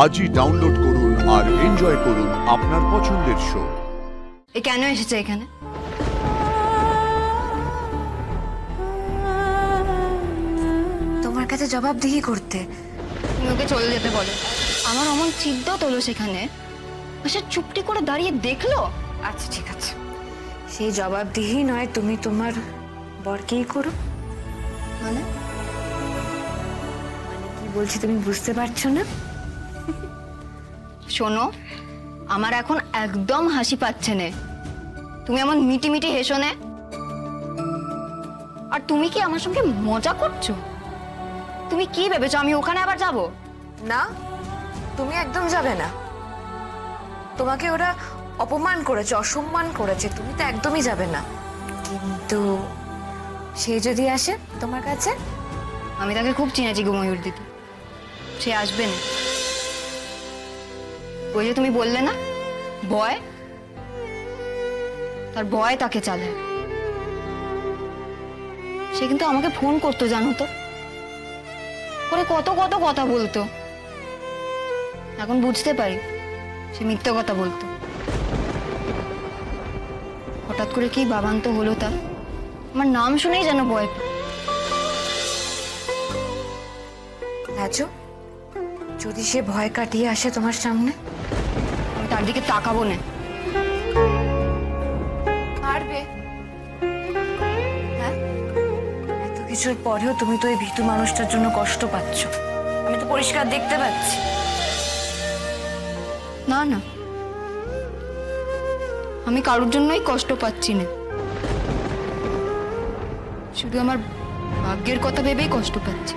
আজই ডাউনলোড করুন আর এনজয় করুন আপনার পছন্দের শো। এ কেন এসেছে এখানে? তোমার কাছে জবাবদিহি করতে। তুমি ওকে চলে যেতে বলো। আমার অমন চিন্তা তোলো সেখানে, সে চুপটি করে দাঁড়িয়ে দেখলো। আচ্ছা ঠিক আছে, সেই জবাবদিহি নয়, তুমি তোমার বরকেই করো। মানে কি বলছি তুমি বুঝতে পারছো না? শোনো, আমার এখন একদম হাসি পাচ্ছে না। তুমি এমন মিটি মিটি হেসো না। আর তুমি কি আমার সঙ্গে মজা করছো? তুমি কি ভেবেছো আমি ওখানে আবার যাব? না, তুমি একদম যাবে না। তোমাকে ওরা অপমান করেছে, অসম্মান করেছে, তুমি তো একদমই যাবে না। কিন্তু সে যদি আসে তোমার কাছে? আমি তাকে খুব চিনেছি গো ময়ূর দিদি, সে আসবে না। ওই যে তুমি বললে না ভয়, তার ভয় তাকে চালায়। সে কিন্তু আমাকে ফোন করতো জানো তো, করে কত কত কথা বলতো। এখন বুঝতে পারি সে মিথ্যে কথা বলতো। হঠাৎ করে কি বাবান্ত হলো তার, আমার নাম শুনেই যেন ভয় পায়। রাজু, যদি সে ভয় কাটিয়ে আসে তোমার সামনে, আমি তার দিকে তাকাবো না। পারবে? হ্যাঁ, এত কিছুর পরেও তুমি তো এই ভীতু মানুষটার জন্য কষ্ট পাচ্ছ, আমি তো পরিষ্কার দেখতে পাচ্ছি। না না, আমি কারোর জন্যই কষ্ট পাচ্ছি না, শুধু আমার ভাগ্যের কথা ভেবেই কষ্ট পাচ্ছি।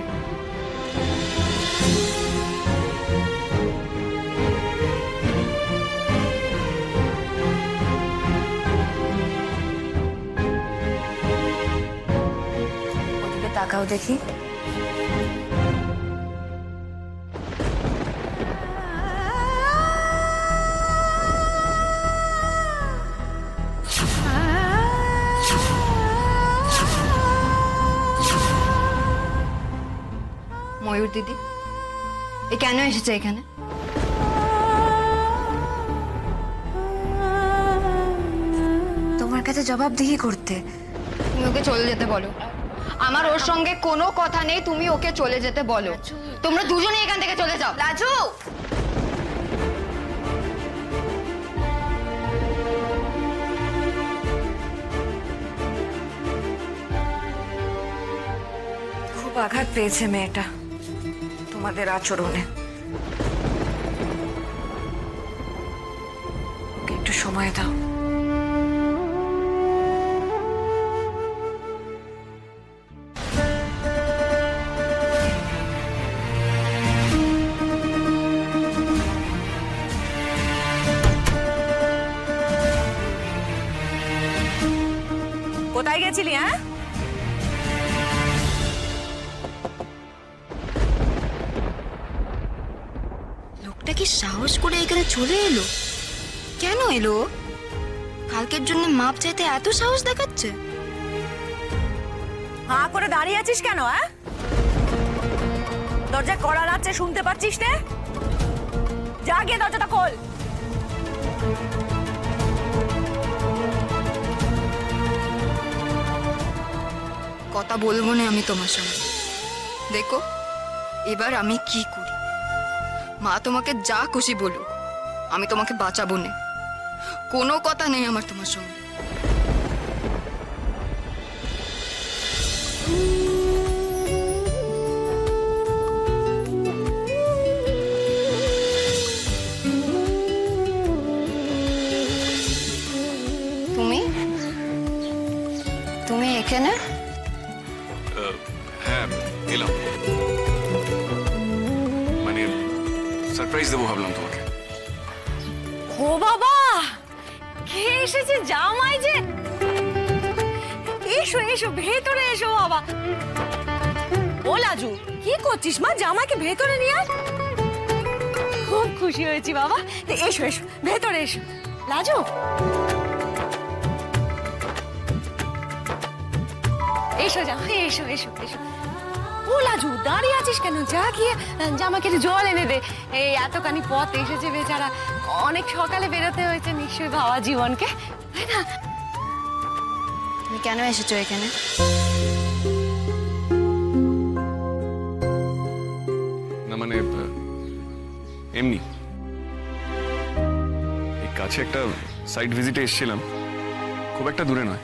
ওদিকে তাকাও দেখি। ময়ূর দিদি, এ কেন এসেছে এখানে? তোমার কাছে জবাবদিহি করতে। তুমি ওকে চলে যেতে বলো। আমার ওর সঙ্গে কোনো কথা নেই, তুমি ওকে চলে যেতে বলো। তোমরা দুজনেই এখান থেকে চলে যাও। রাজু, খুব আঘাত পেয়েছে মেয়েটা তোমাদের আচরণে। ওকে একটু সময় দাও। কোথায় গেছিলি? হ্যাঁ, লোকটা কি সাহস করে এখানে চলে এলো? কেন এলো? কালকের জন্য মাপ চাইতে এত সাহস দেখাচ্ছে? হাঁ করে দাঁড়িয়ে আছিস কেন? হ্যাঁ, দরজা কড়া নাচছে, শুনতে পাচ্ছিস না? যা গিয়ে দরজাটা খোল। কথা বলবো না আমি তোমার সঙ্গে। দেখো এবার আমি কি করি। মা তোমাকে যা খুশি বলুক, আমি তোমাকে বাঁচাবো না। কোনো কথা নেই আমার তোমার সঙ্গে। তুমি তুমি এখানে? হ্যাঁ এলাম, মানে সারপ্রাইজ দেবো ভাবলাম তোমাকে। ও বাবা, কে এসেছে? জামাই যে। এসো এসো, ভেতরে এসো বাবা। ও লাজু, কি করছিস মা? জামাইকে ভেতরে নিয়ে আয়। খুব খুশি হয়েছি বাবা। এসো এসো, ভেতরে এসো। লাজু, এসো, যাও, এসো এসো এসো। ও লাজু দাঁড়িয়ে আছিস কেন? যা গিয়ে জামাকে একটু জল এনে দে। এই এতখানি পথ এসেছে বেচারা, অনেক সকালে বেরোতে হয়েছে নিশ্চয়ই ভাবা জীবনকে, তাই না? তুমি কেন এসেছো এখানে? না মানে এমনি এই কাছে একটা সাইট ভিজিটে এসেছিলাম, খুব একটা দূরে নয়,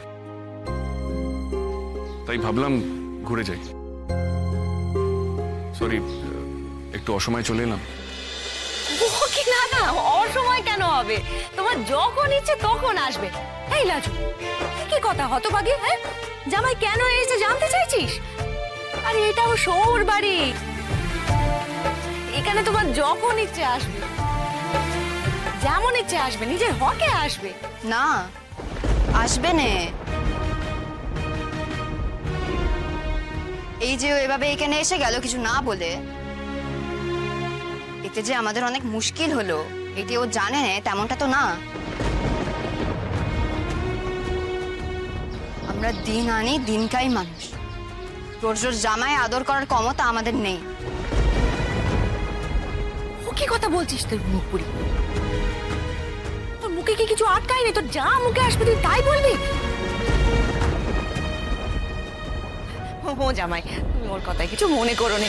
তাই ভাবলাম ঘুরে যাই। সরি, একটু অসময়ে চলে এলাম। ও কি, না না, অসময় কেন হবে? তোমার যখন ইচ্ছে তখন আসবে। এই লাজু, কি কথা হতভাগী? হ্যাঁ, জামাই কেন এসেছে জানতে চাইছিস? আরে এটাও শোর বাড়ি, এখানে তোমার যখন ইচ্ছে আসবে, যেমন ইচ্ছে আসবে, নিজের হকে আসবে। না, আসবে নে। এই যে ও এভাবে এখানে এসে গেল কিছু না বলে, এতে যে আমাদের অনেক মুশকিল হলো, এটি ও জানে না তেমনটা তো না। আমরা দিন আনি দিন খাই মানুষ, জোর জোর জামাই আদর করার ক্ষমতা আমাদের নেই। ও কি কথা বলছিস তোর মুখ পুরি? তোর মুখে কি কিছু আটকায়নি? তোর যা মুখে আসবে তুই তাই বলবি? ও জামাই, তুমি ওর কথায় কিছু মনে করো নে।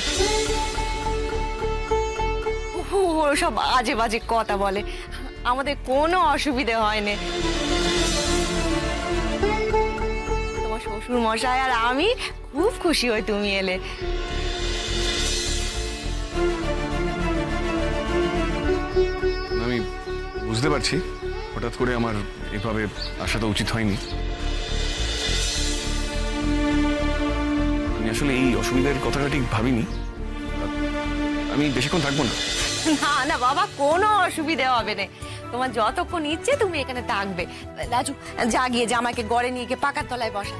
ও সব আজে বাজে কথা বলে, আমাদের কোনো অসুবিধে হয় না। তোমার শ্বশুর মশাই আর আমি খুব খুশি হই তুমি এলে। আমি বুঝতে পারছি হঠাৎ করে আমার এভাবে আসাটা উচিত হয়নি। আমি আসলে এই অসুবিধার কথাটা ঠিক ভাবিনি। আমি বেশিক্ষণ থাকবো না। না না বাবা, কোনো অসুবিধা হবে না, তোমার যতক্ষণ ইচ্ছে তুমি এখানে থাকবে। লাজু, যা গিয়ে জামাইকে ঘরে নিয়ে গিয়ে পাকার তলায় বসা।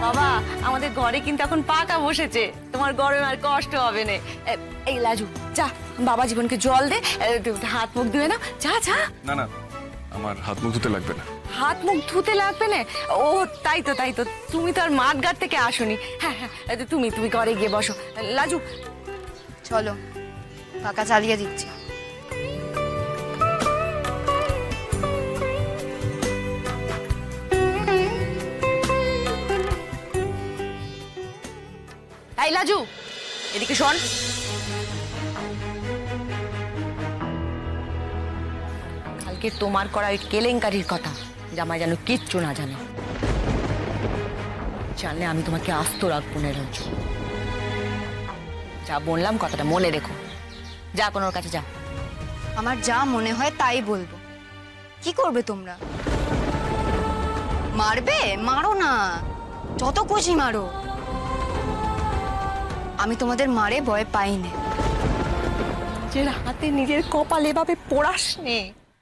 বাবা, আমাদের ঘরে কিন্তু এখন পাকা বসেছে, তোমার গরমে আর কষ্ট হবে না। এই লাজু, যা বাবা জীবনকে জল দে, হাত মুখ ধুয়ে নাও, যা যা। না না, আমার হাত মুখ ধুতে লাগবে না। হাত মুখ ধুতে লাগবে না? ও তাই তো, তাই তো, তুমি তো আর মাঠঘাট থেকে আসোনি। হ্যাঁ হ্যাঁ, তুমি তুমি ঘরে গিয়ে বসো। লাজু চলো, কাকা চালিয়ে দিচ্ছি। এই লাজু, এদিকে শোন। কালকে তোমার করা ওই কেলেঙ্কারির কথা জামাই যেন কিচ্ছু না জানে। জানলে আমি তোমাকে আস্ত রাখবো না লাজু। যা বললাম কথাটা মনে রেখো। যা কোনোর কাছে যা। আমার যা মনে হয় তাই বলবো। কি করবে তোমরা? মারবে? মারো না, যত খুশি মারো, আমি তোমাদের মারে ভয় পাই না। নিজের হাতে নিজের কপাল এভাবে পোড়াস নে।